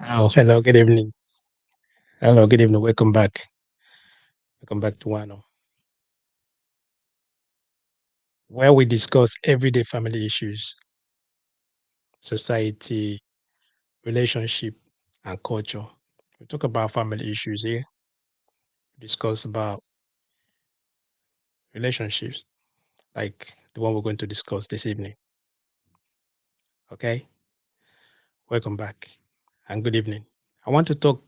Oh, hello, good evening. Hello, good evening. Welcome back. Welcome back to Wano, where we discuss everyday family issues, society, relationship, and culture. We talk about family issues here, discuss about relationships, like the one we're going to discuss this evening. Okay, welcome back and good evening. I want to talk.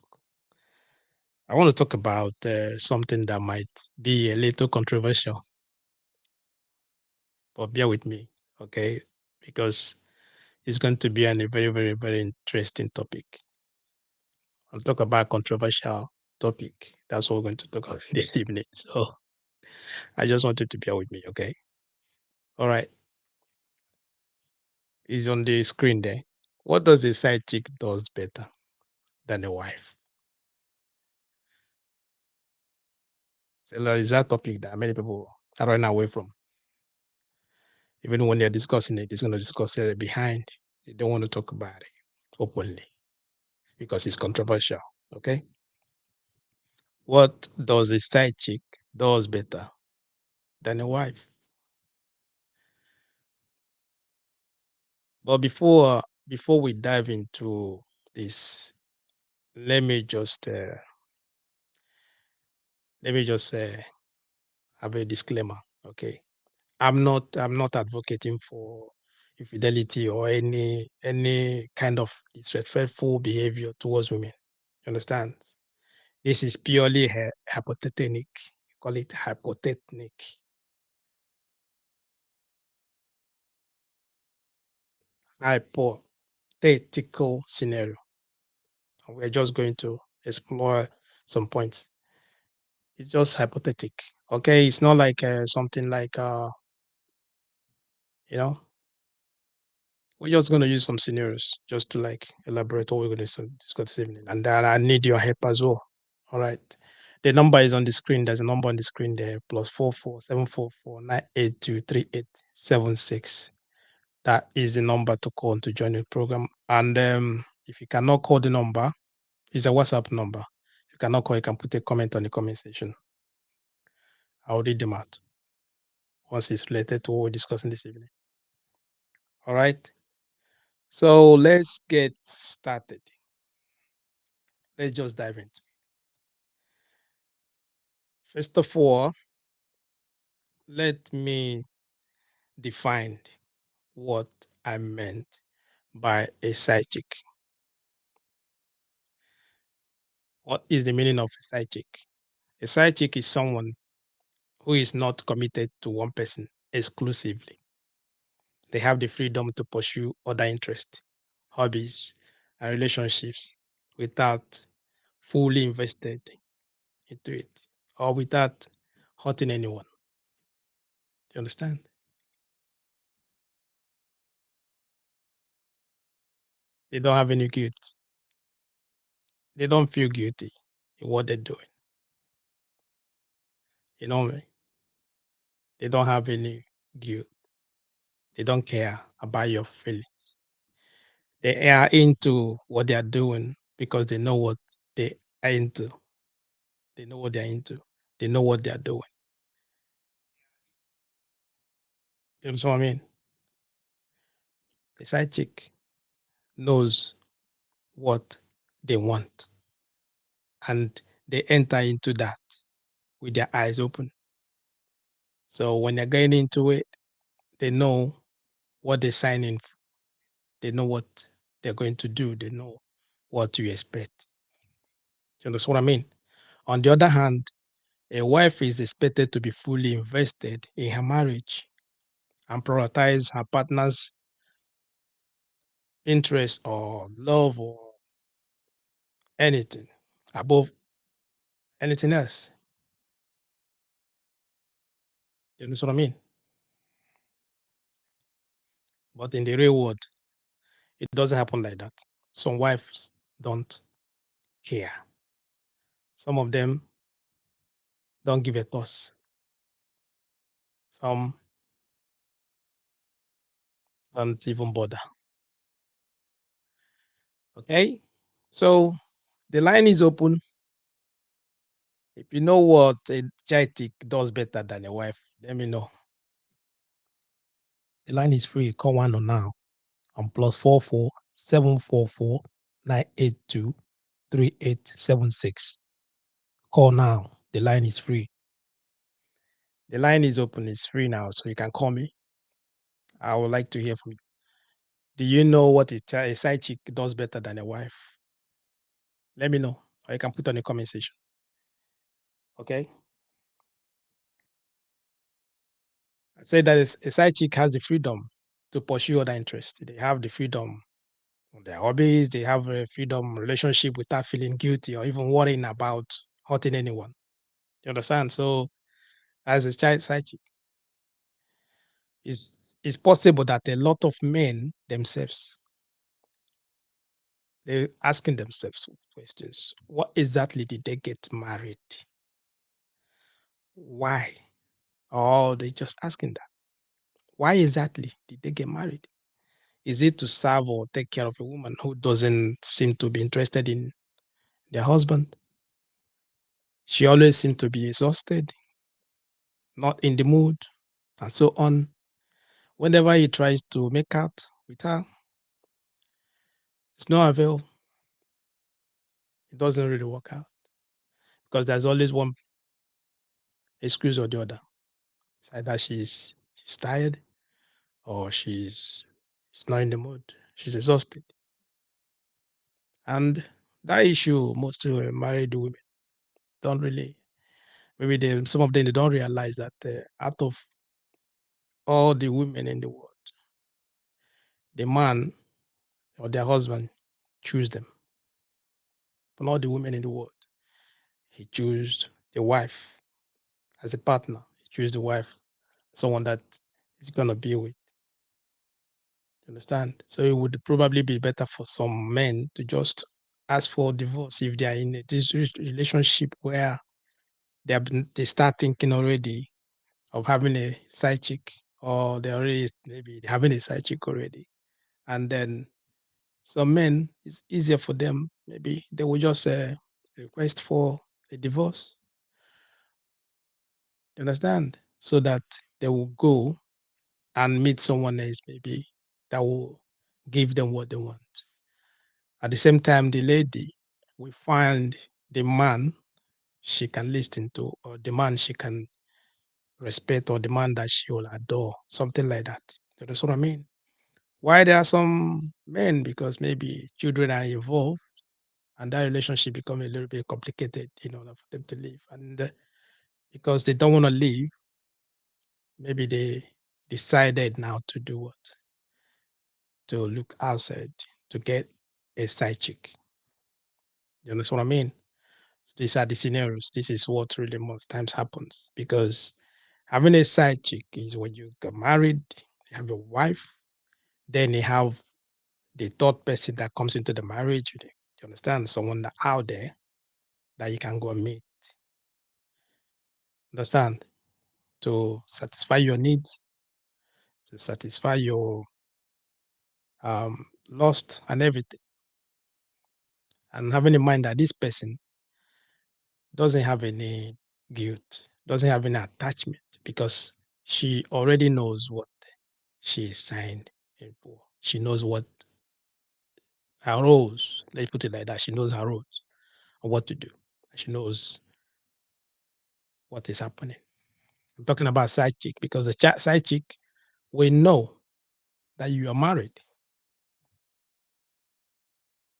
I want to talk about something that might be a little controversial, but bear with me, okay? Because it's going to be a very, very, very interesting topic. I'll talk about controversial topic. That's what we're going to talk about this evening. So I just wanted to bear with me, okay? All right. It's on the screen there. What does a side chick does better than a wife? So is that topic that many people are running away from. Even when they're discussing it, it's going to discuss it behind. They don't want to talk about it openly because it's controversial. Okay. What does a side chick does better than a wife? But before we dive into this, let me just have a disclaimer. Okay, I'm not advocating for infidelity or any kind of disrespectful behavior towards women. You understand? This is purely hypothetical. Call it hypothetical scenario. We're just going to explore some points. It's just hypothetical. Okay, it's not like something like you know we're just going to use some scenarios just to like elaborate what we're going to discuss this evening. And then I need your help as well. All right. The number is on the screen. There's a number on the screen there, +44 744 9823876. That is the number to call to join the program. And if you cannot call the number, it's a WhatsApp number. If you cannot call, you can put a comment on the comment section. I'll read them out once it's related to what we're discussing this evening. All right. So let's get started. Let's just dive into it. First of all, let me define what I meant by a side chick. What is the meaning of a side chick? A side chick is someone who is not committed to one person exclusively. They have the freedom to pursue other interests, hobbies, and relationships without fully invested into it or without hurting anyone. Do you understand? They don't have any guilt. They don't feel guilty in what they're doing. You know me. They don't have any guilt. They don't care about your feelings. They are into what they are doing because they know what they are into. They know what they're into. They know what they are doing. You know what I mean? The side chick knows what they want and they enter into that with their eyes open. So when they're going into it, they know what they're signing for. They know what they're going to do. They know what to expect. You understand what I mean? On the other hand, a wife is expected to be fully invested in her marriage and prioritize her partner's interest or love or anything above anything else. You understand what I mean? But in the real world, it doesn't happen like that. Some wives don't care. Some of them don't give a toss. Some don't even bother. Okay? So the line is open. If you know what a child does better than a wife, let me know. The line is free. Call one on now on +44 744 982 3876. Call now. The line is free. The line is open. It's free now, so you can call me. I would like to hear from you. Do you know what a side chick does better than a wife? Let me know, or you can put on the comment section. Okay. I said that a side chick has the freedom to pursue other interests. They have the freedom on their hobbies. They have a freedom relationship without feeling guilty or even worrying about hurting anyone. You understand? So, as a child side chick, it's, it's possible that a lot of men themselves they're asking themselves questions. What exactly did they get married? Why? Oh, they just asking that. Why exactly did they get married? Is it to serve or take care of a woman who doesn't seem to be interested in their husband? She always seems to be exhausted, not in the mood, and so on. Whenever he tries to make out with her, it's no avail. It doesn't really work out because there's always one excuse or the other. It's either she's tired or she's not in the mood. She's exhausted. And that issue, most married women don't really, maybe some of them, they don't realize that out of all the women in the world, the man or their husband choose them. But not the women in the world. He chose the wife as a partner. He chose the wife, someone that he's gonna be with. You understand? So it would probably be better for some men to just ask for divorce if they are in this relationship where they start thinking already of having a side chick, or they already maybe having a side chick already. And then some men, it's easier for them. Maybe they will just request for a divorce. You understand? So that they will go and meet someone else, maybe that will give them what they want. At the same time, the lady will find the man she can listen to, or the man she can respect, or the man that she will adore, something like that. That's what I mean. Why there are some men? Because maybe children are involved and that relationship become a little bit complicated in order for them to leave. And because they don't want to leave, maybe they decided now to do what? To look outside to get a side chick. You understand what I mean? These are the scenarios. This is what really most times happens because having a side chick is when you get married, you have a wife, then you have the third person that comes into the marriage. You understand? Someone that out there that you can go and meet. Understand? To satisfy your needs, to satisfy your lust and everything. And having in mind that this person doesn't have any guilt, doesn't have any attachment because she already knows what she is signed in for. She knows what her roles, let's put it like that. She knows her roles and what to do. She knows what is happening. I'm talking about side chick because the side chick will know that you are married.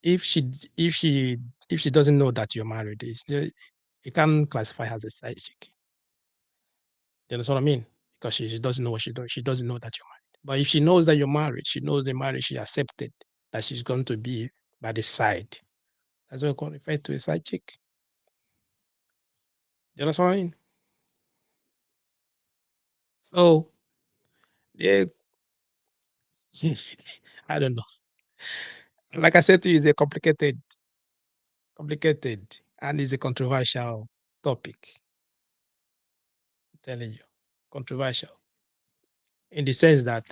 If she d- if she doesn't know that you're married, you can't classify her as a side chick. You understand what I mean? Because she doesn't know what she does. She doesn't know that you're married. But if she knows that you're married, she knows the marriage, she accepted that she's going to be by the side. That's what we call refer to a side chick. You understand what I mean? So yeah, I don't know. Like I said to you, it's a complicated, and it's a controversial topic. I'm telling you, controversial in the sense that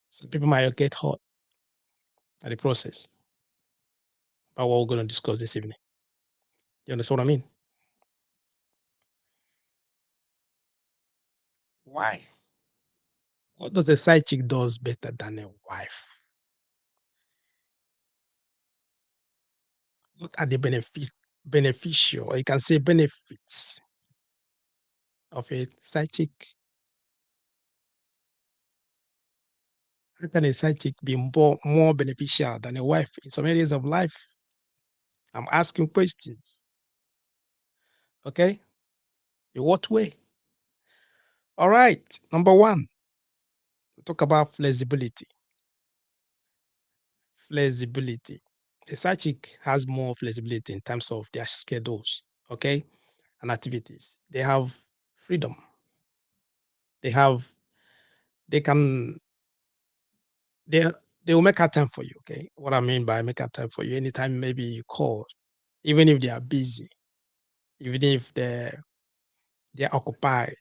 some people might get hurt. and the process about what we're going to discuss this evening. You understand what I mean? Why? What does a side chick does better than a wife? What are the beneficial, or you can say benefits of a side chick? How can a side chick be more beneficial than a wife in some areas of life? I'm asking questions. Okay? In what way? All right. Number one, we talk about flexibility. Flexibility. A side chick has more flexibility in terms of their schedules, okay, and activities. They have freedom. They have, they can, they they will make a time for you, okay? What I mean by make a time for you, anytime maybe you call, even if they are busy, even if they're occupied,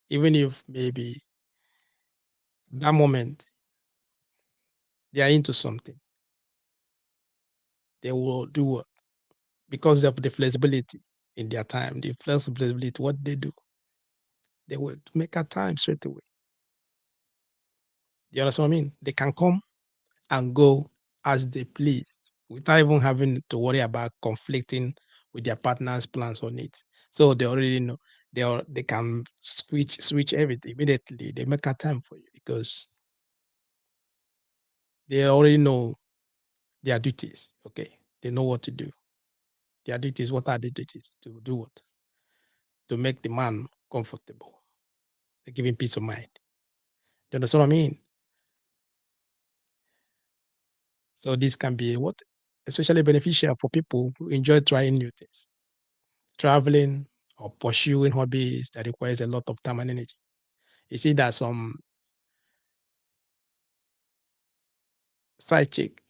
even if maybe that moment they are into something, they will do what? Because of the flexibility in their time, the flexibility, what they do, they will make a time straight away. You understand what I mean? They can come and go as they please without even having to worry about conflicting with their partner's plans on it. So they already know they can switch everything immediately. They make a time for you because they already know their duties. Okay. They know what to do. Their duties, what are the duties? To do what? To make the man comfortable. They give him peace of mind. You understand what I mean? So this can be what especially beneficial for people who enjoy trying new things, traveling or pursuing hobbies that requires a lot of time and energy. You see that some side chick,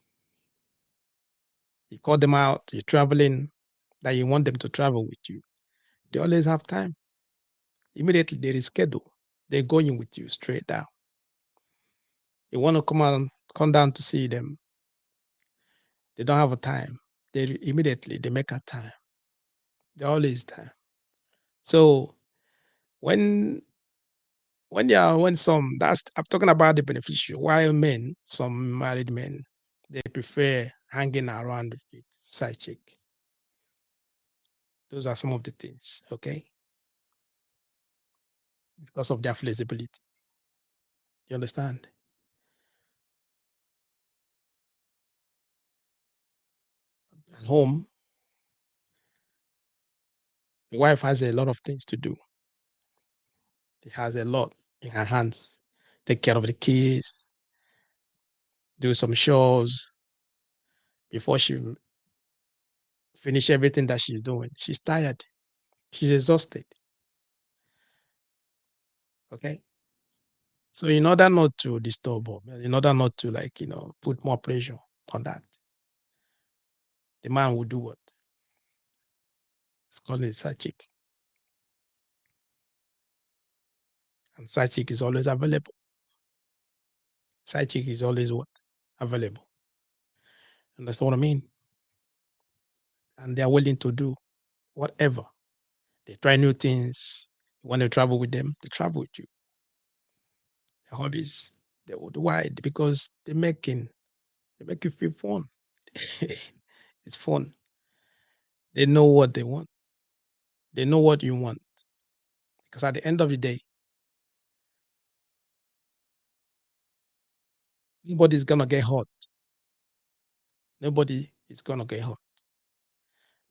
you call them out, you're traveling, that you want them to travel with you. They always have time. Immediately they reschedule. They're going with you straight down. You want to come down to see them. They don't have a time. Immediately they make a time. They always time. So when when some that's I'm talking about the beneficial. While men, some married men, they prefer hanging around with side chick. Those are some of the things, okay? Because of their flexibility. You understand? At home, the wife has a lot of things to do. She has a lot in her hands. Take care of the kids, do some chores before she finish everything that she's doing. She's tired. She's exhausted. Okay. So in order not to disturb her, in order not to put more pressure on that, the man will do what? It's called a side chick. And side chick is always available. Side chick is always what? Available. Understand what I mean? And they are willing to do whatever. They try new things. You want to travel with them, they travel with you. Their hobbies, they would why? Because they make you feel fun. It's fun. They know what they want. They know what you want. Because at the end of the day, nobody's gonna get hurt. Nobody is gonna get hurt.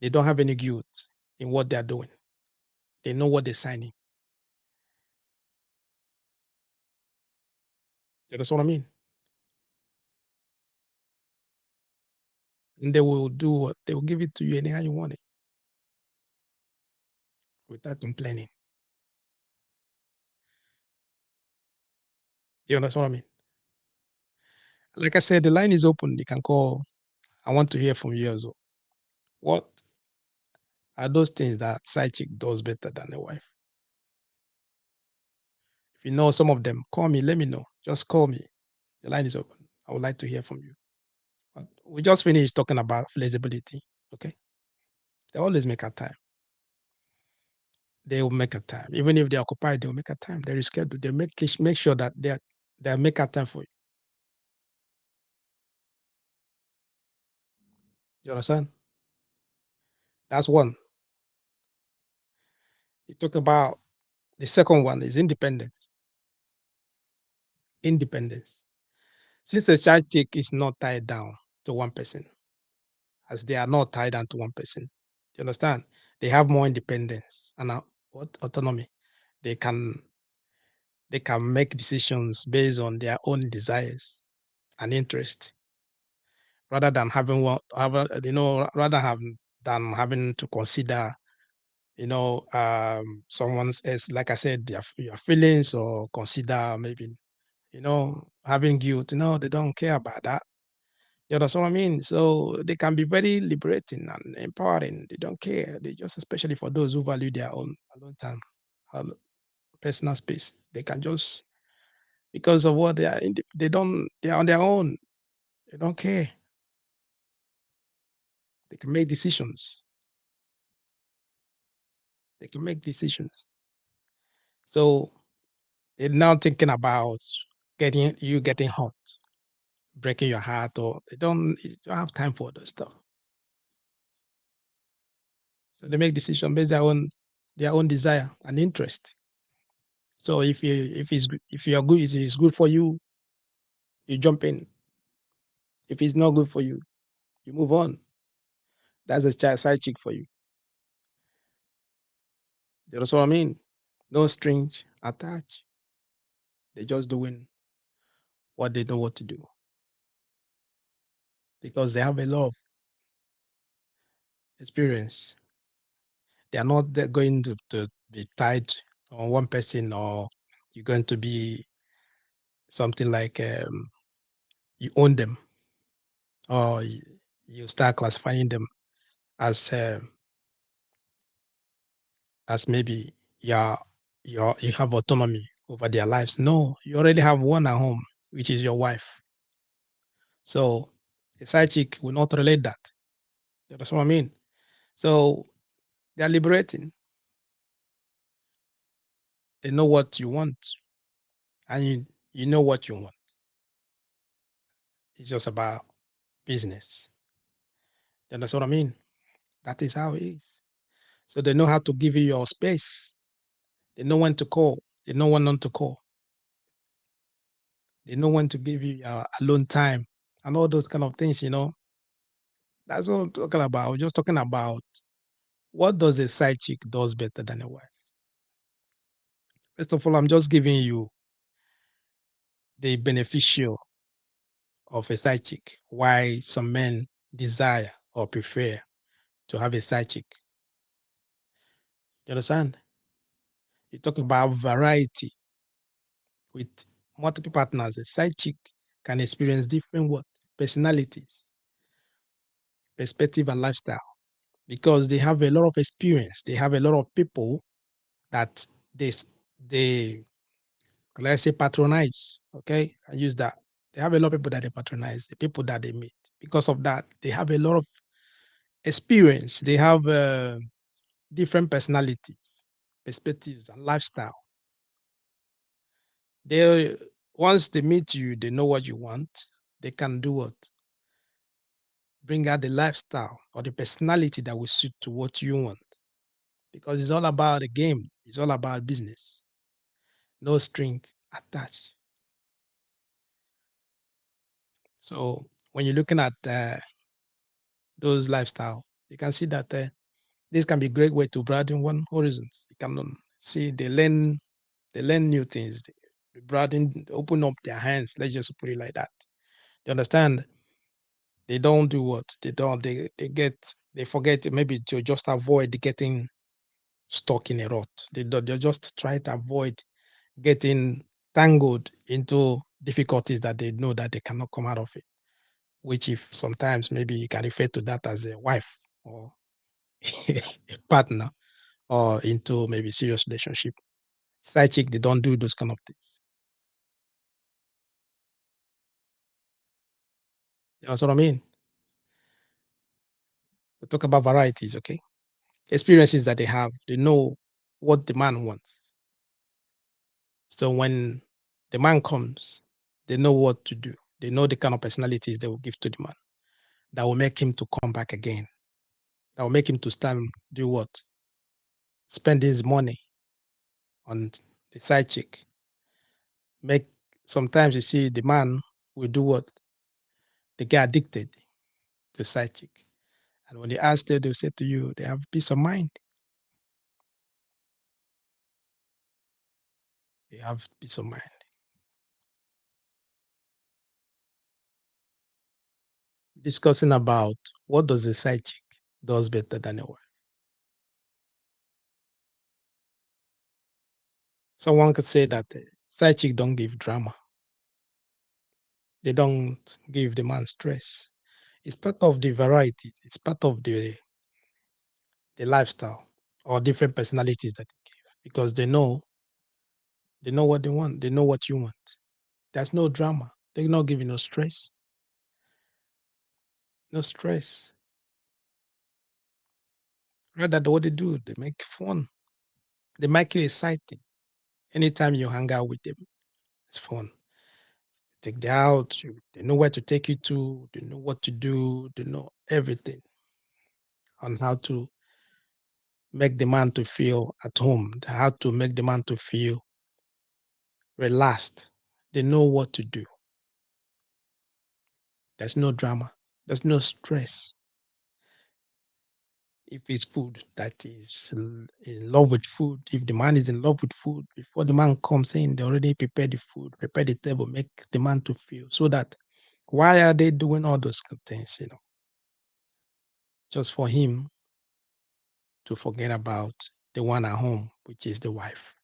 They don't have any guilt in what they're doing. They know what they're signing. You understand what I mean? And they will do what they will give it to you anyhow you want it without complaining. You understand what I mean? Like I said, the line is open. You can call. I want to hear from you as well. What are those things that side chick does better than a wife? If you know some of them, call me, let me know. Just call me. The line is open. I would like to hear from you. But we just finished talking about flexibility. Okay. They always make a time. They will make a time. Even if they're occupied, they'll make a time. They reschedule. They make sure that they make a time for you. You understand? That's one. You talk about the second one is independence. Independence. Since a child chick is not tied down to one person, as they are not tied down to one person, you understand? They have more independence and what autonomy. They can they can make decisions based on their own desires and interest rather than having one rather than having to consider someone's else, like I said, your feelings, or consider maybe having guilt. They don't care about that. You understand what I mean? So they can be very liberating and empowering. They don't care. They just, especially for those who value their own alone time, um, personal space. They can just, because of what they are on their own. They don't care. They can make decisions. They can make decisions. So they're now thinking about getting hurt, breaking your heart, or you don't have time for those stuff. So they make decisions based on their own desire and interest. So if you're good, if it's good for you, you jump in. If it's not good for you, you move on. That's a child side chick for you. You know what I mean? No strings attached. They're just doing what they know what to do because they have a lot of experience. They are not going to be tied on one person, or you're going to be something like you own them, or you start classifying them as maybe you have autonomy over their lives. No, you already have one at home, which is your wife. So a side chick will not relate that. That's what I mean. So they're liberating. They know what you want, and you know what you want. It's just about business. That's what I mean. That is how it is. So they know how to give you your space. They know when to call. They know when not to call. They know when to give you your alone time and all those kind of things. That's what I'm talking about. We're just talking about what does a side chick does better than a wife. First of all, I'm just giving you the beneficial of a side chick, why some men desire or prefer to have a side chick. You understand? You talk about variety with multiple partners. A side chick can experience different what personalities, perspective, and lifestyle because they have a lot of experience. They have a lot of people that they let's say patronize. Okay, I use that. They have a lot of people that they patronize, the people that they meet. Because of that, they have a lot of experience. They have different personalities, perspectives, and lifestyle. They once they meet you, they know what you want. They can do what? Bring out the lifestyle or the personality that will suit to what you want. Because it's all about the game. It's all about business. No string attached. So when you're looking at those lifestyle, you can see that this can be a great way to broaden one horizons. You can see they learn new things. They broaden, open up their hands. Let's just put it like that. You understand? They don't do what they don't. They forget maybe to just avoid getting stuck in a rut. They just try to avoid getting tangled into difficulties that they know that they cannot come out of it. Which, if sometimes maybe you can refer to that as a wife or a partner, or into maybe serious relationship. Side chick, they don't do those kind of things. That's what I mean. We talk about varieties, okay? Experiences that they have, they know what the man wants. So when the man comes, they know what to do. They know the kind of personalities they will give to the man that will make him to come back again. That will make him to stand, do what? Spend his money on the side chick. Make sometimes you see the man will do what? They get addicted to side chick. And when they ask them, they'll say to you, they have peace of mind. They have peace of mind. Discussing about what does a side chick does better than a wife. Someone could say that side chick don't give drama. They don't give the man stress. It's part of the variety. It's part of the lifestyle or different personalities that they give because they know what they want. They know what you want. There's no drama. They're not giving no stress. No stress. Rather, what they do, they make fun. They make it exciting. Anytime you hang out with them, it's fun. Take them out. They know where to take you to. They know what to do. They know everything on how to make the man to feel at home. How to make the man to feel relaxed. They know what to do. There's no drama. There's no stress. If it's food that is in love with food, if the man is in love with food, before the man comes in, they already prepare the food, prepare the table, make the man to feel so that why are they doing all those things, just for him to forget about the one at home, which is the wife.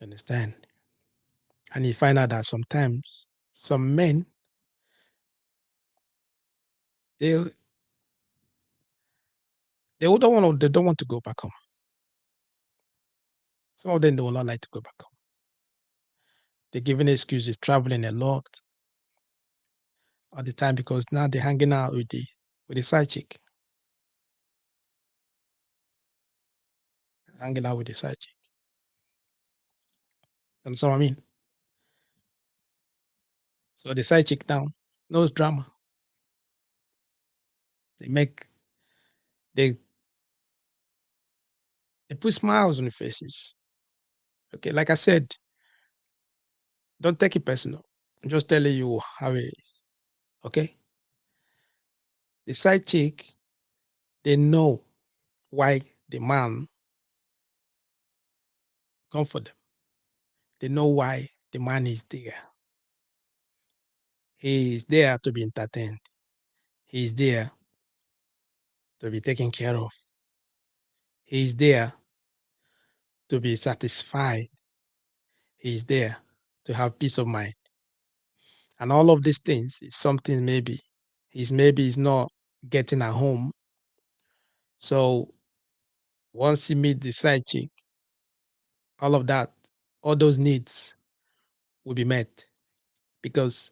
Understand? And you find out that sometimes some men they they don't want to go back home. Some of them they will not like to go back home. They're giving excuses, traveling a lot all the time because now they're hanging out with the side chick, hanging out with the side chick. Understand what I mean? So the side chick now, no drama. They make they they put smiles on the faces. Okay, like I said, don't take it personal. I'm just telling you how it is. Okay, the side chick they know why the man come for them. They know why the man is there. He is there to be entertained. He is there to be taken care of. He is there to be satisfied. He is there to have peace of mind. And all of these things is something maybe he's not getting at home. So once he meet the side chick, all of that, all those needs will be met because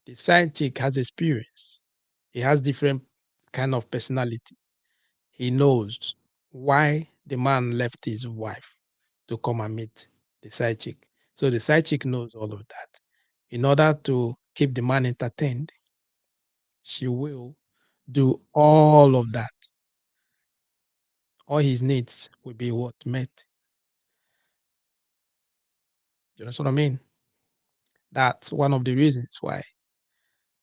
the side chick has experience. He has different kind of personality. He knows why the man left his wife to come and meet the side chick. So the side chick knows all of that. In order to keep the man entertained, she will do all of that. All his needs will be what met. You know what I mean? That's one of the reasons why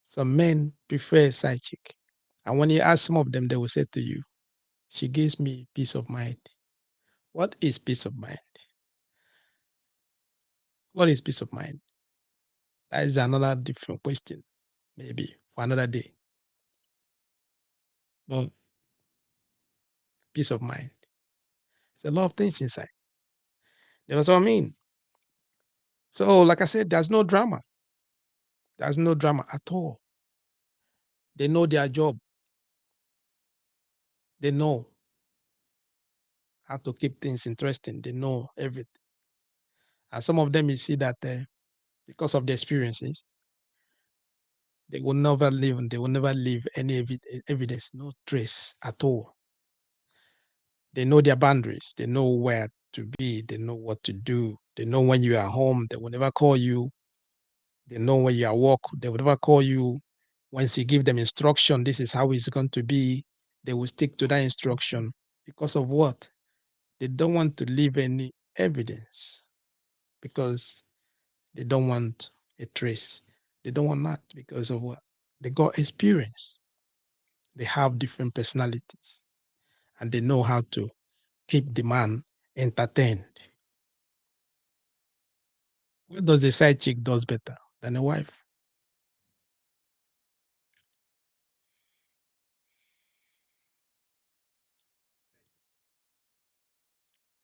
some men prefer a side chick. And when you ask some of them, they will say to you, she gives me peace of mind. What is peace of mind? What is peace of mind? That is another different question, maybe for another day. But peace of mind. There's a lot of things inside. You know what I mean? So, like I said, there's no drama. There's no drama at all. They know their job. They know how to keep things interesting. They know everything. And some of them, you see that because of the experiences, They will never leave. They will never leave any evidence, no trace at all. They know their boundaries. They know where to be. They know what to do. They know when you are home. They will never call you. They know when you are at work. They will never call you. Once you give them instruction, this is how it's going to be. They will stick to that instruction because of what? They don't want to leave any evidence because they don't want a trace. They don't want that because of what? They got experience. They have different personalities and they know how to keep the man entertained. What does a side chick does better than a wife?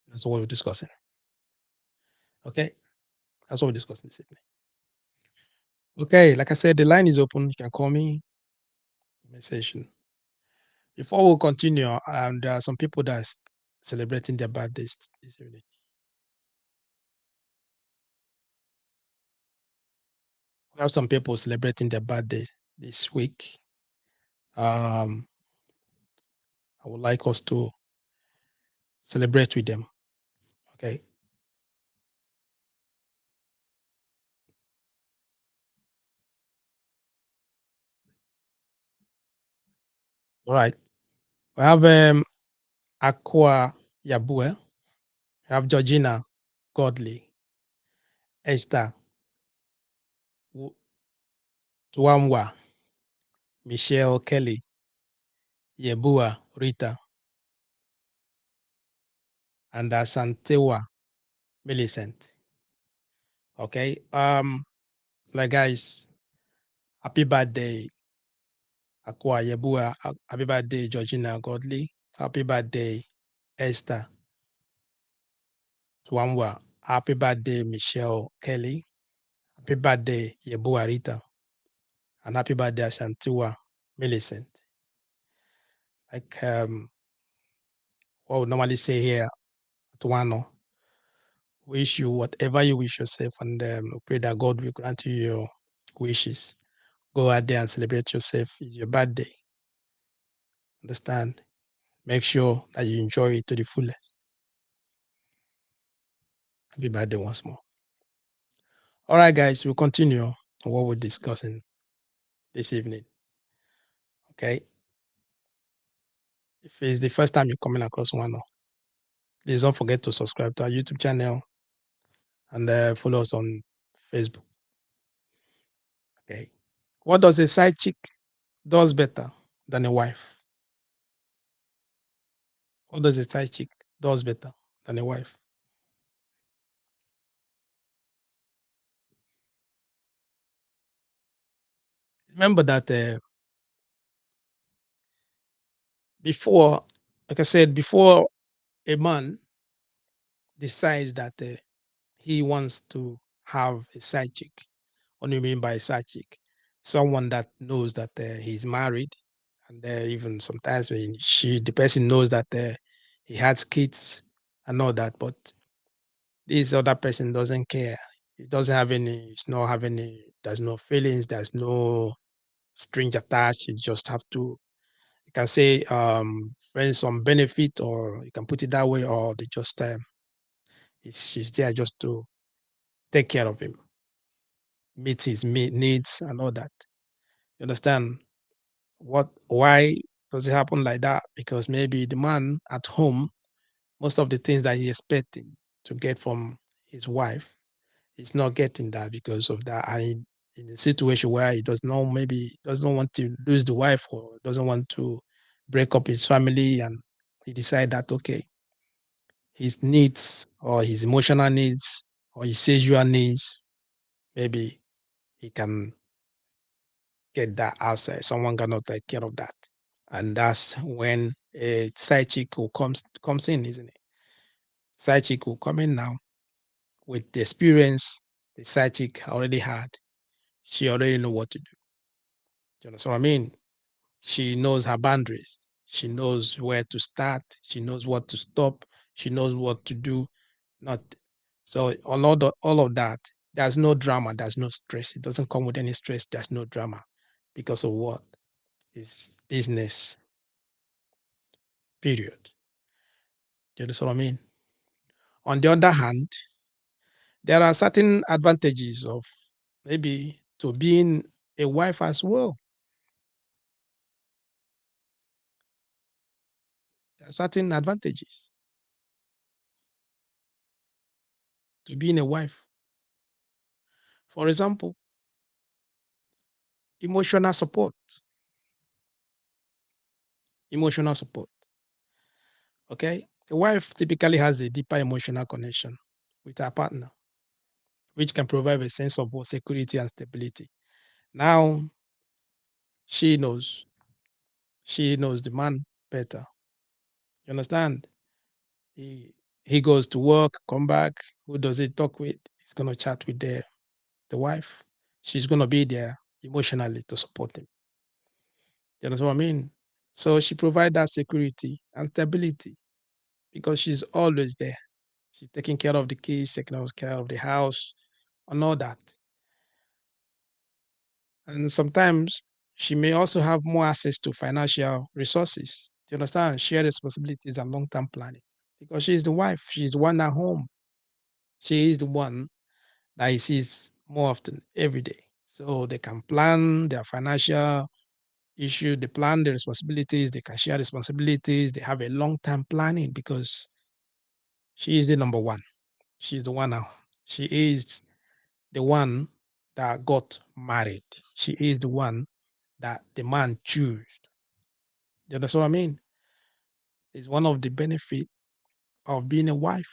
That's what we're discussing. Okay, that's what we're discussing this evening. Okay, like I said, the line is open. You can call me. Session. Before we continue, there are some people that are celebrating their birthdays this evening. We have some people celebrating their birthday this week. I would like us to celebrate with them. Okay. All right. We have Aqua Yabue. We have Georgina Godley, Esther Tuamwa, Michelle Kelly, Yebua Rita, and Santewa Millicent. Okay. Like guys, happy birthday, Aqua Yebua. Happy birthday, Georgina Godley. Happy birthday, Esther Tuamwa. Happy birthday, Michelle Kelly. Happy birthday, Yebua Rita. And happy birthday, Ashantiwa Millicent. Like what we normally say here at Wano, wish you whatever you wish yourself, and pray that God will grant you your wishes. Go out there and celebrate yourself. It's your birthday. Understand? Make sure that you enjoy it to the fullest. Happy birthday once more. All right, guys, we'll continue on what we're discussing this evening. Okay. If it's the first time you're coming across Wano, please don't forget to subscribe to our YouTube channel and follow us on Facebook. Okay. What does a side chick does better than a wife? What does a side chick does better than a wife? Remember that before, like I said, before a man decides that he wants to have a side chick, what do you mean by a side chick? Someone that knows that he's married, and even sometimes when the person knows that he has kids and all that, but this other person doesn't care. He doesn't have any. It's not have any. There's no feelings. There's no string attached. You just have to. You can say friends on benefit, or you can put it that way, or they just she's there just to take care of him, meet his needs and all that. You understand what? Why does it happen like that? Because maybe the man at home, most of the things that he expecting to get from his wife, he's not getting that because of that. And in a situation where he does not, maybe doesn't want to lose the wife or doesn't want to break up his family, and he decide that okay, his needs or his emotional needs or his sexual needs, maybe he can get that outside. Someone cannot take care of that. And that's when a side chick who comes in, isn't it? Side chick will come in now with the experience the side chick already had. She already know what to do. You know, so I mean, she knows her boundaries. She knows where to start. She knows what to stop. She knows what to do. Not so all of that. There's no drama. There's no stress. It doesn't come with any stress. There's no drama. because of what is business. Period. Do you understand what I mean? On the other hand, there are certain advantages of maybe to being a wife as well. There are certain advantages to being a wife. For example, emotional support. Emotional support. Okay. A wife typically has a deeper emotional connection with her partner, which can provide a sense of both security and stability. Now she knows, she knows the man better. You understand? He goes to work, come back. Who does he talk with? He's gonna chat with the wife. She's gonna be there emotionally to support him. You know what I mean? So she provides that security and stability because she's always there. She's taking care of the kids, taking care of the house, and all that. And sometimes she may also have more access to financial resources. Do you understand? Share responsibilities and long-term planning. Because she's the wife, she's the one at home. She is the one that he sees more often every day. So they can plan their financial issue, they plan the responsibilities, they can share responsibilities, they have a long-term planning because she is the number one. She's the one now. She is the one that got married. She is the one that the man chose. You understand what I mean? It's one of the benefits of being a wife.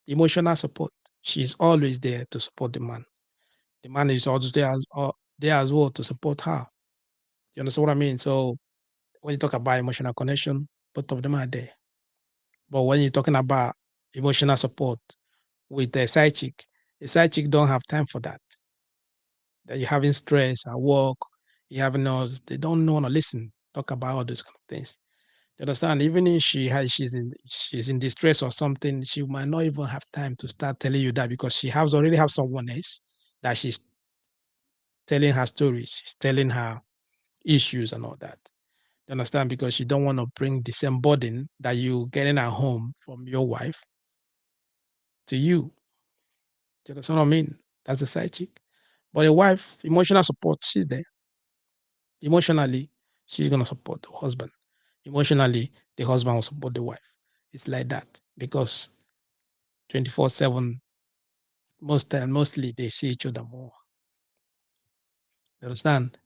Emotional support. She's always there to support the man. The man is also there as well to support her. You understand what I mean? So when you talk about emotional connection, both of them are there. But when you're talking about emotional support with a side chick don't have time for that. That you're having stress at work, you having no, they don't want to listen, talk about all those kind of things. You understand? Even if she's in distress or something, she might not even have time to start telling you that because she has already have someone else that she's telling her stories, she's telling her issues and all that. You understand? Because you don't want to bring the same burden that you getting at home from your wife to you. You understand what I mean? That's the side chick. But a wife, emotional support, she's there. Emotionally, she's gonna support the husband. Emotionally, the husband will support the wife. It's like that because 24/7, mostly they see each other more. You understand?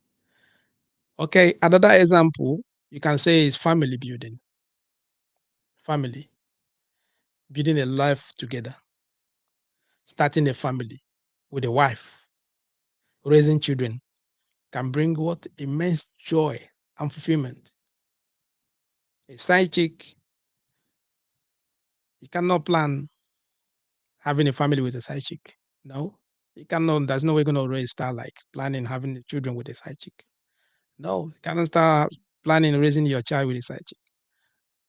Okay, another example you can say is family building. Family, building a life together, starting a family with a wife, raising children can bring what immense joy and fulfillment. A side chick, you cannot plan having a family with a side chick. No, you cannot. There's no way going to raise start like planning having children with a side chick. No, you cannot start planning raising your child with a side chick.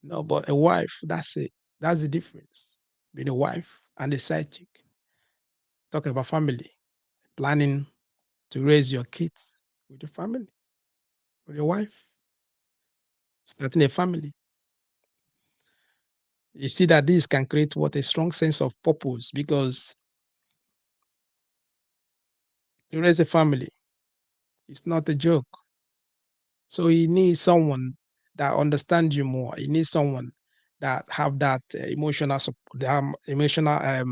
No, but a wife, that's it. That's the difference between a wife and a side chick. Talking about family, planning to raise your kids with your family, with your wife, starting a family. You see that this can create what a strong sense of purpose because to raise a family, it's not a joke. So you need someone that understands you more. You need someone that have that emotional support, emotional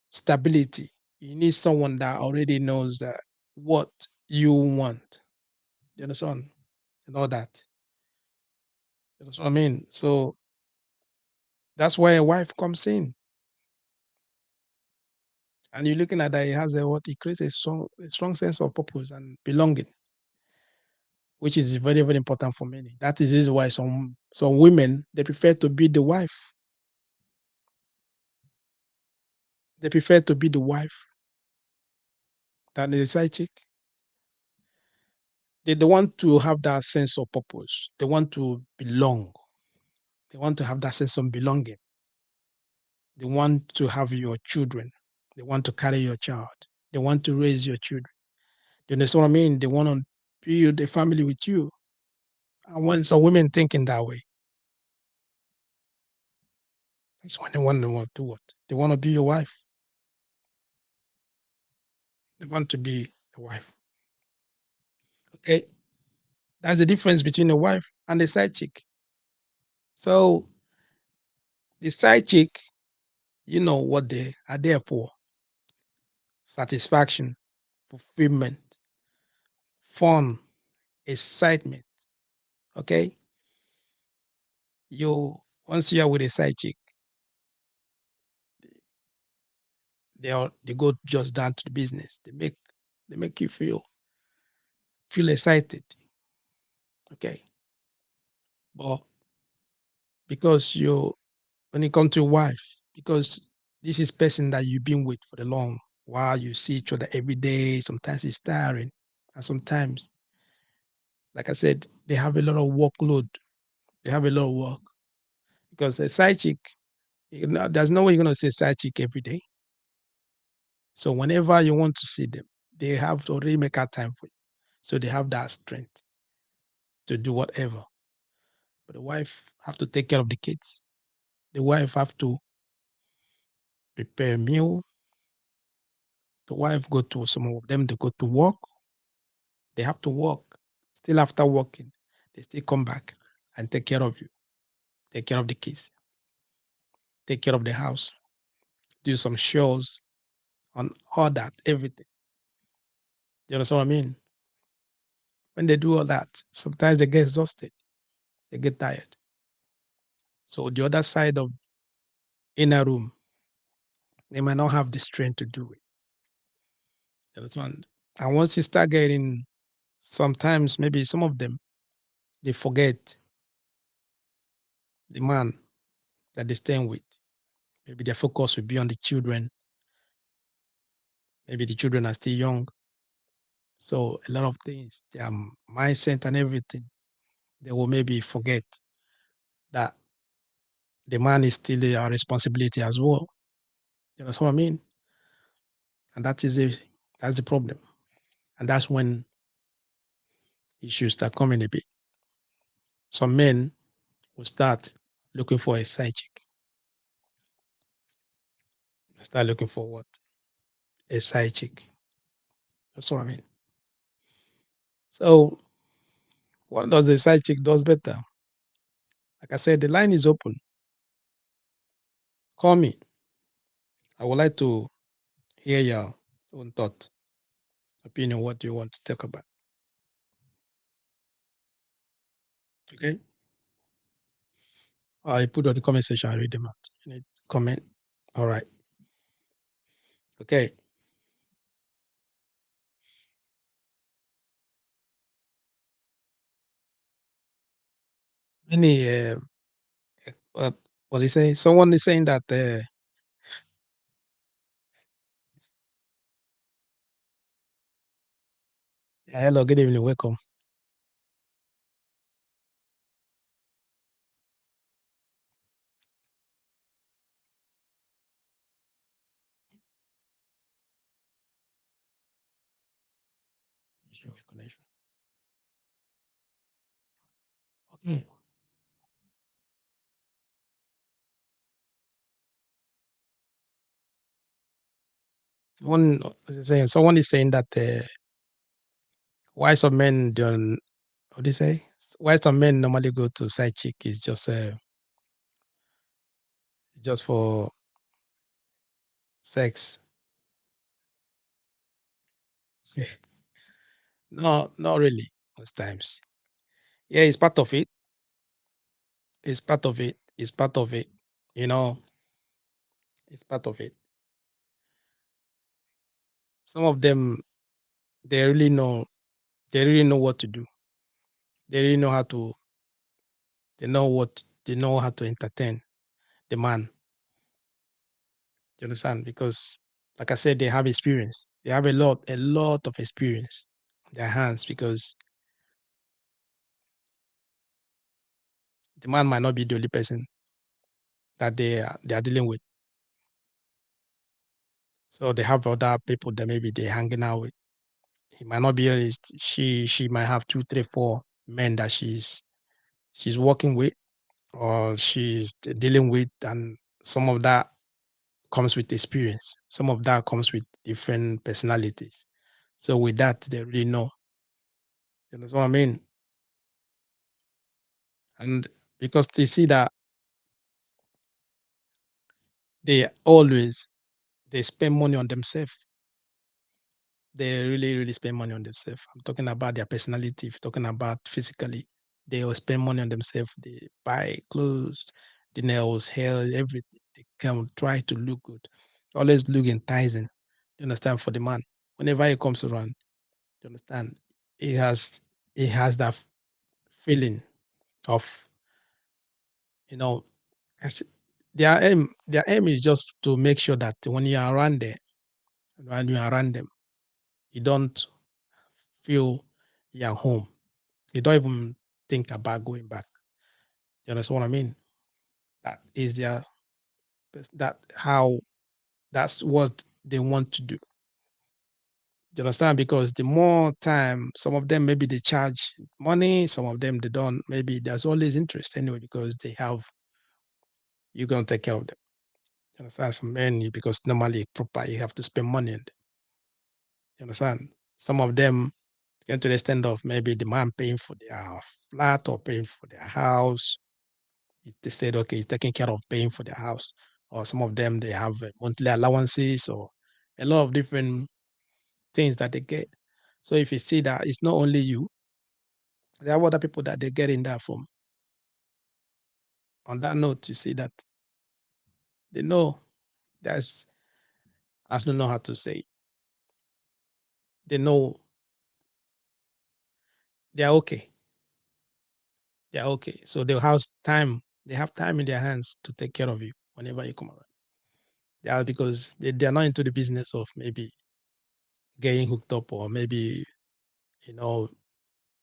stability. You need someone that already knows that what you want. You understand? And all that. You know what I mean? So that's why a wife comes in. And you're looking at that, it has a what it creates a strong sense of purpose and belonging, which is very, very important for many. That is the reason why some women they prefer to be the wife. They prefer to be the wife than the side chick. They want to have that sense of purpose. They want to belong. They want to have that sense of belonging. They want to have your children. They want to carry your child. They want to raise your children. You understand what I mean? They want to build a family with you. And when some women think in that way, that's when they want to do what? They want to be your wife. They want to be a wife. Okay. That's the difference between a wife and a side chick. So the side chick, you know what they are there for: satisfaction, fulfillment, fun, excitement. Okay. You Once you are with a side chick, they go just down to the business. They make you feel excited. Okay. But because you when it comes to your wife, because this is person that you've been with for the long while, you see each other every day, sometimes it's tiring. And sometimes, like I said, they have a lot of workload. They have a lot of work. Because a side chick, there's no way you're gonna see a side chick every day. So whenever you want to see them, they have to already make out time for you. So they have that strength to do whatever. But the wife have to take care of the kids. The wife have to prepare a meal. The wife go to some of them, they go to work. They have to work. Still after working, they still come back and take care of you, take care of the kids, take care of the house, do some chores on all that, everything. You understand what I mean? When they do all that, sometimes they get exhausted, they get tired. So the other side of inner room, they might not have the strength to do it. You understand? And once you start getting, sometimes maybe some of them, they forget the man that they're staying with. Maybe their focus will be on the children. Maybe the children are still young. So a lot of things, their mindset and everything, they will maybe forget that the man is still a responsibility as well. You know what I mean? And that's the problem. And that's when issues start coming a bit. Some men will start looking for a side chick. Start looking for what? A side chick. That's what I mean. So what does a side chick does better? Like I said, the line is open. Call me. I would like to hear your own thought, opinion, what do you want to talk about. Okay. I put on the comment section, I read them out. You need comment. All right. Okay. Any what they say? Someone is saying that hello, good evening, welcome. Issue with connection. Okay. Someone is saying that why some men don't, what do you say? Why some men normally go to side chick is just for sex. No, not really. Most times. Yeah, it's part of it. It's part of it. It's part of it. You know, it's part of it. Some of them, they really know they really know what to do. They really know how to they know how to entertain the man. You understand? Because like I said, they have experience. They have a lot of experience on their hands because the man might not be the only person that they are dealing with. So they have other people that maybe they're hanging out with. He might not be she might have two, three, four men that she's working with or she's dealing with, and some of that comes with experience. Some of that comes with different personalities. So with that, they really know. You know what I mean? And because they see that they always they spend money on themselves. They really, really spend money on themselves. I'm talking about their personality. If you're talking about physically, they will spend money on themselves. They buy clothes, the nails, hair, everything. They can try to look good. Always look enticing. You understand? For the man. Whenever he comes around, you understand? He has he has that feeling of, you know, as their aim is just to make sure that when you are around there, when you are around them, you don't feel you're home. You don't even think about going back. You understand what I mean? That is that how that's what they want to do. Do you understand? Because the more time, some of them maybe they charge money, some of them they don't. Maybe there's always interest anyway because they have you're gonna take care of them. You understand? Some men because normally proper you have to spend money on them. You understand? Some of them get to the extent of maybe the man paying for their flat or paying for their house. They said, okay, he's taking care of paying for their house. Or some of them, they have monthly allowances or a lot of different things that they get. So if you see that it's not only you, there are other people that they get in that from. On that note, you see that they know that's, I don't know how to say it. They know they're okay. They're okay. So they have time in their hands to take care of you whenever you come around. Yeah, because they're not into the business of maybe getting hooked up or maybe, you know,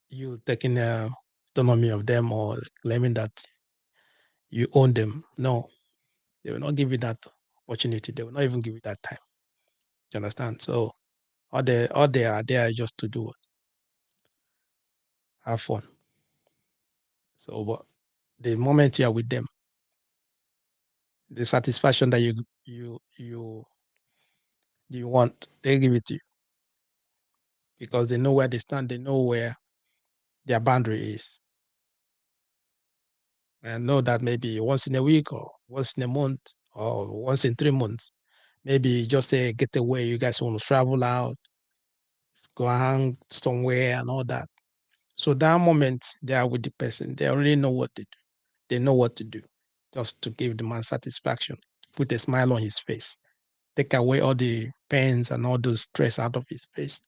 you taking autonomy of them or claiming that you own them. No, they will not give you that opportunity. They will not even give you that time. You understand? So all they are there just to do what? Have fun. So but the moment you are with them, the satisfaction that you want, they give it to you because they know where they stand, they know where their boundary is. And know that maybe once in a week or once in a month or once in 3 months, maybe just a getaway, you guys want to travel out, go hang somewhere and all that. So that moment they are with the person, they already know what to do. They know what to do just to give the man satisfaction, put a smile on his face, take away all the pains and all those stress out of his face.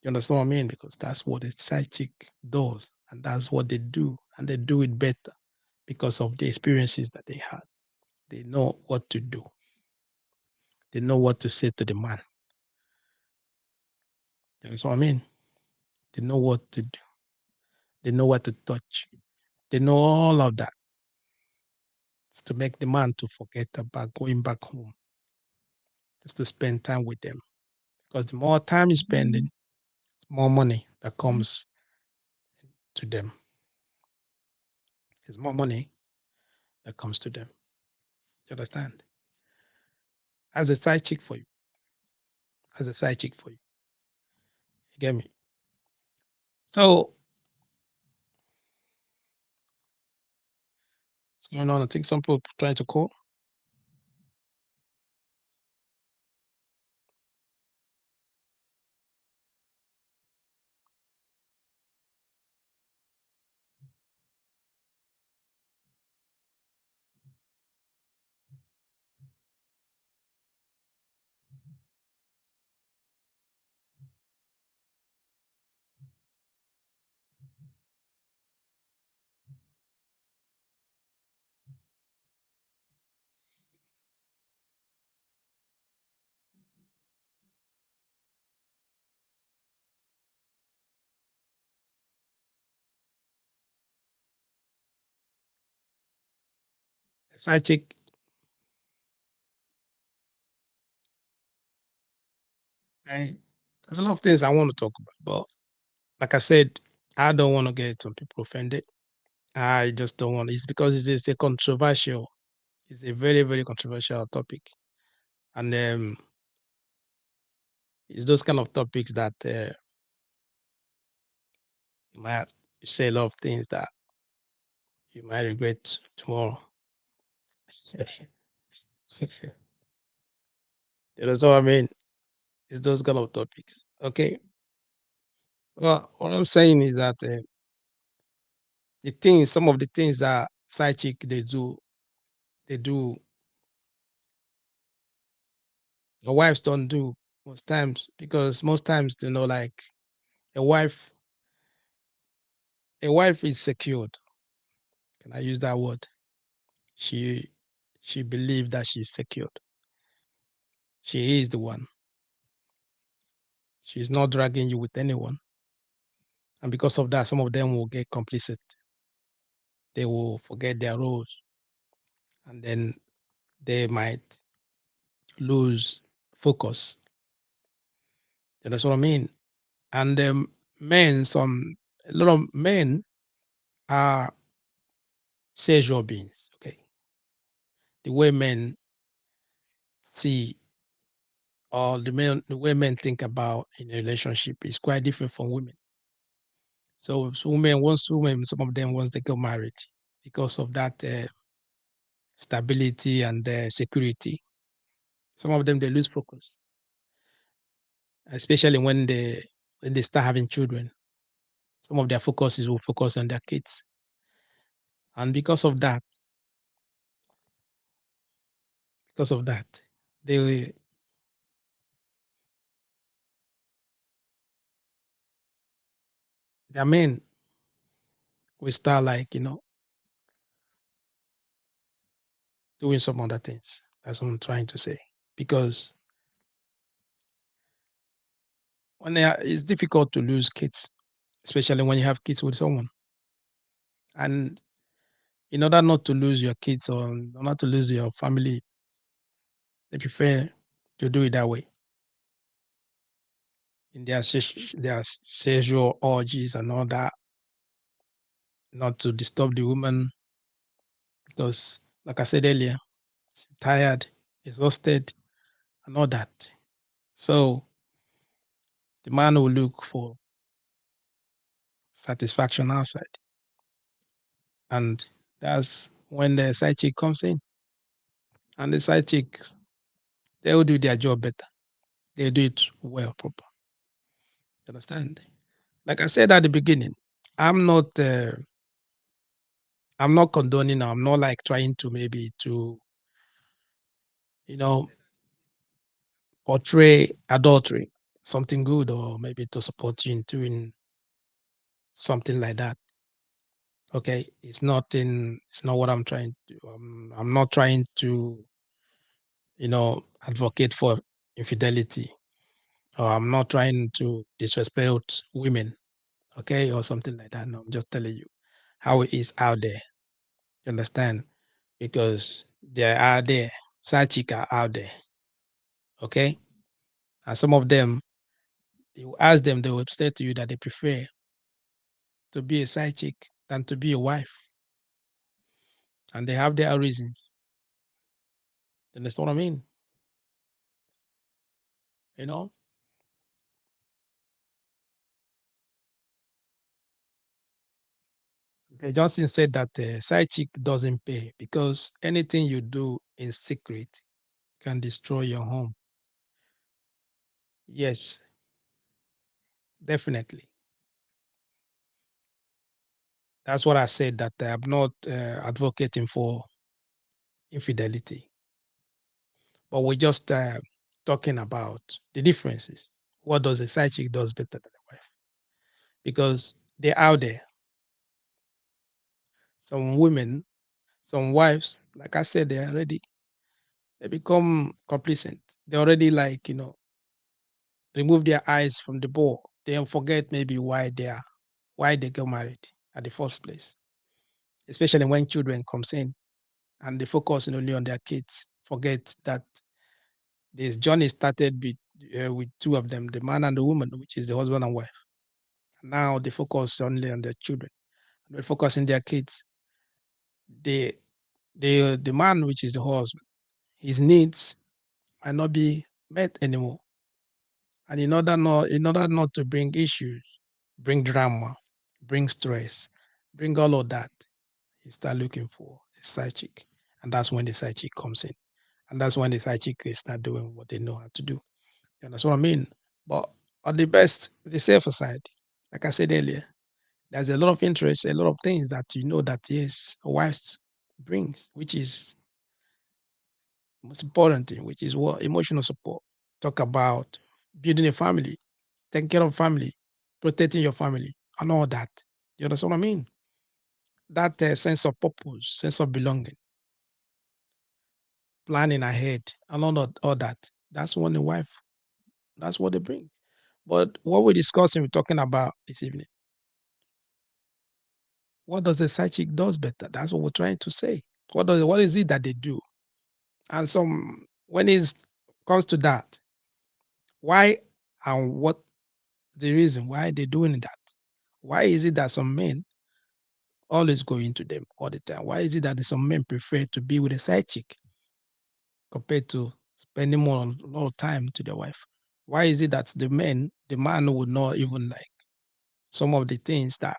You understand what I mean? Because that's what a side chick does, and that's what they do, and they do it better because of the experiences that they had. They know what to do. They know what to say to the man. That's what I mean. They know what to do. They know what to touch. They know all of that. It's to make the man to forget about going back home, just to spend time with them. Because the more time you spending, it's more money that comes to them. It's more money that comes to them. You understand? As a side chick for you. As a side chick for you. You get me? So what's going on? I think some people trying to call. Side chick. I There's a lot of things I want to talk about, but like I said, I don't want to get some people offended. I just don't want. It's because it's a controversial. It's a very very controversial topic, and it's those kind of topics that you might say a lot of things that you might regret tomorrow. You know, so I mean, it's those kind of topics. Okay. Well, what I'm saying is that some of the things that side chick they do, the wives don't do most times because most times, like a wife, a wife is secured. Can I use that word? She she believes that she's secured. She is the one. She's not dragging you with anyone. And because of that, some of them will get complicit. They will forget their roles. And then they might lose focus. You know what I mean? And men, a lot of men are sexual beings. Okay. The way men see or the way men think about in a relationship is quite different from women. So women, some of them once they get married because of that stability and security. Some of them they lose focus, especially when they start having children. Some of their focuses will focus on their kids, and because of that, they their men will start like doing some other things. That's what I'm trying to say. Because it's difficult to lose kids, especially when you have kids with someone. And in order not to lose your kids or not to lose your family, they prefer to do it that way in their sexual orgies and all that, not to disturb the woman because, like I said earlier, she's tired, exhausted, and all that. So the man will look for satisfaction outside, and that's when the side chick comes in. And the side chicks, they will do their job better. They do it well, proper. You understand? Like I said at the beginning, I'm not uh, I'm not condoning or I'm not like trying to maybe to, you know, portray adultery, something good, or maybe to support you in doing something like that. Okay. It's not what I'm trying to do. I'm not trying to, advocate for infidelity, or I'm not trying to disrespect women, okay, or something like that. No, I'm just telling you how it is out there. You understand? Because they are there. Side chick are out there. Okay. And some of them, you ask them, they will say to you that they prefer to be a side chick than to be a wife. And they have their reasons. You understand what I mean? You know? Okay, Johnson said that side chick doesn't pay because anything you do in secret can destroy your home. Yes, definitely. That's what I said, that I'm not advocating for infidelity, but we're just talking about the differences. What does a side chick does better than a wife? Because they're out there. Some women, some wives, like I said, they become complacent. They already like, remove their eyes from the ball. They forget maybe why they got married at the first place. Especially when children comes in and they focus only on their kids. Forget that this journey started with two of them, the man and the woman, which is the husband and wife. Now they focus only on their children. They focus on their kids. The the man, which is the husband, his needs might not be met anymore. And in order not to bring issues, bring drama, bring stress, bring all of that, he start looking for a side chick. And that's when the side chick comes in. And that's when the side chick will start doing what they know how to do. You understand what I mean? But on the safer side, like I said earlier, there's a lot of interest, a lot of things that you know that yes, a wife brings, which is most important thing, which is what emotional support. Talk about building a family, taking care of family, protecting your family, and all that. You understand what I mean? That sense of purpose, sense of belonging, planning ahead, and all that. That's what the wife. That's what they bring. But what we're discussing, we're talking about this evening. What does the side chick does better? That's what we're trying to say. What is it that they do? And some when it comes to that, why and what the reason why they're doing that? Why is it that some men always go into them all the time? Why is it that some men prefer to be with a side chick compared to spending a lot of time to their wife? Why is it that the man would not even like some of the things that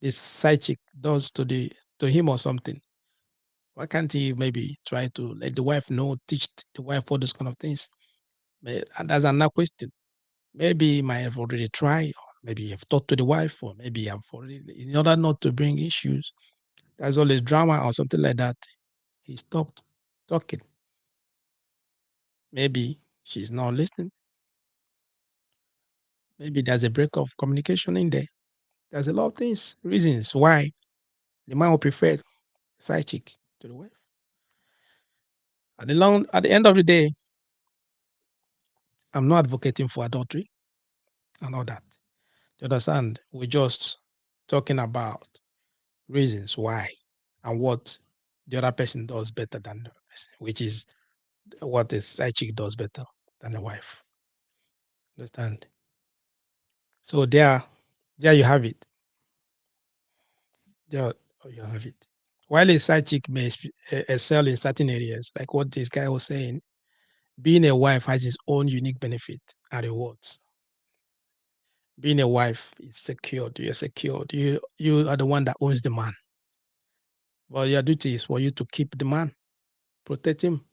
this side chick does to him or something? Why can't he maybe try to let the wife know, teach the wife all those kind of things? And that's another question. Maybe he might have already tried, or maybe he have talked to the wife, or maybe he have already, in order not to bring issues, there's always drama or something like that. He stopped talking. Maybe she's not listening. Maybe there's a break of communication in there. There's a lot of things, reasons why the man will prefer side chick to the wife. At the end of the day, I'm not advocating for adultery and all that. You understand? We're just talking about reasons why and what the other person does better than the person, which is what a side chick does better than a wife. Understand? So there you have it. There you have it. While a side chick may excel in certain areas, like what this guy was saying, being a wife has its own unique benefit and rewards. Being a wife is secured. You're secured. You are the one that owns the man. But your duty is for you to keep the man, protect him.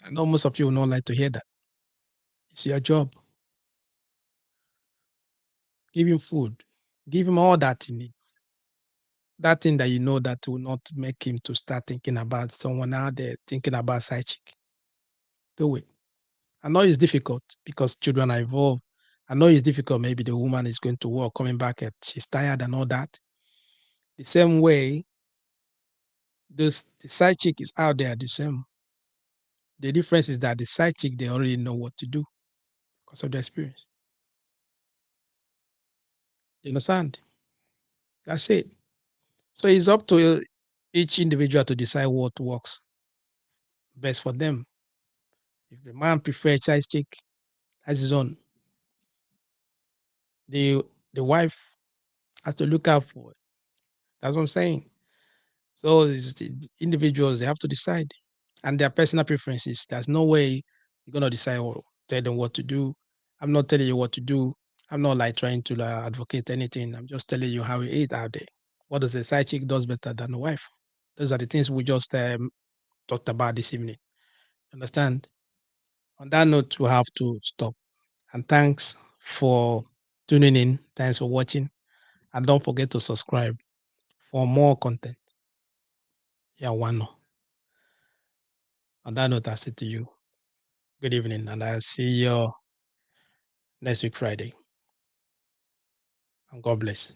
I know most of you will not like to hear that. It's your job. Give him food. Give him all that he needs. That thing that you know that will not make him to start thinking about someone out there, thinking about side chick. Do it. I know it's difficult because children are involved. I know it's difficult. Maybe the woman is going to work, coming back, and she's tired and all that. The same way, the side chick is out there the same. The difference is that the side chick, they already know what to do because of their experience. You understand? That's it. So it's up to each individual to decide what works best for them. If the man prefers side chick, that's his own. The the wife has to look out for it. That's what I'm saying. So it's the individuals, they have to decide and their personal preferences. There's no way you're gonna decide or tell them what to do. I'm not telling you what to do. I'm not like trying to advocate anything. I'm just telling you how it is out there. What does a side chick does better than a wife? Those are the things we just talked about this evening. Understand? On that note, we have to stop. And thanks for tuning in. Thanks for watching. And don't forget to subscribe for more content. Yeah, one. On that note, I say to you, good evening, and I'll see you next week, Friday. And God bless.